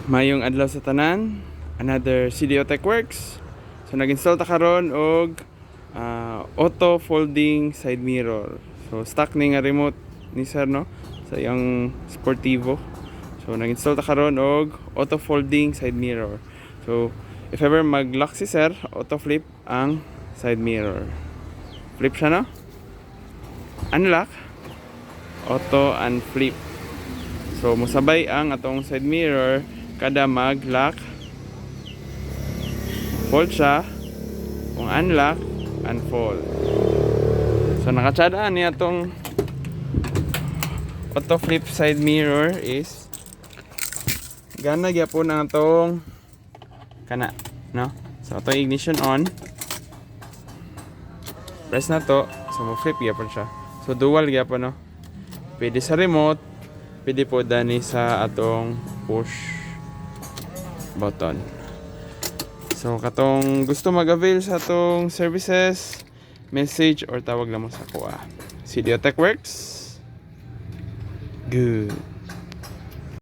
Mayong adlaw sa tanan, another CDO Tech Works. So nag-install ta karon og auto folding side mirror. So stock ni nga remote ni sir no sa iyang Sportivo. So nag-install ta karon og auto folding side mirror. So if ever mag-lock si sir, auto flip ang side mirror. Flip siya no? Unlock, auto unflip. So musabay ang atong side mirror kada mag-lock, fold siya, kung unlock, unfold. So nakatsadaan niya itong auto flip side mirror is gana gyapon ang itong kana, no? So ito ignition on, press na to, so mo flip gyapon siya. So dual gyapon, no? Pwede sa remote, pwede po dani sa atong push button. So katong gusto mag-avail sa atong services, message or tawag lang mo sa kuha. CDO Tech Works. Good.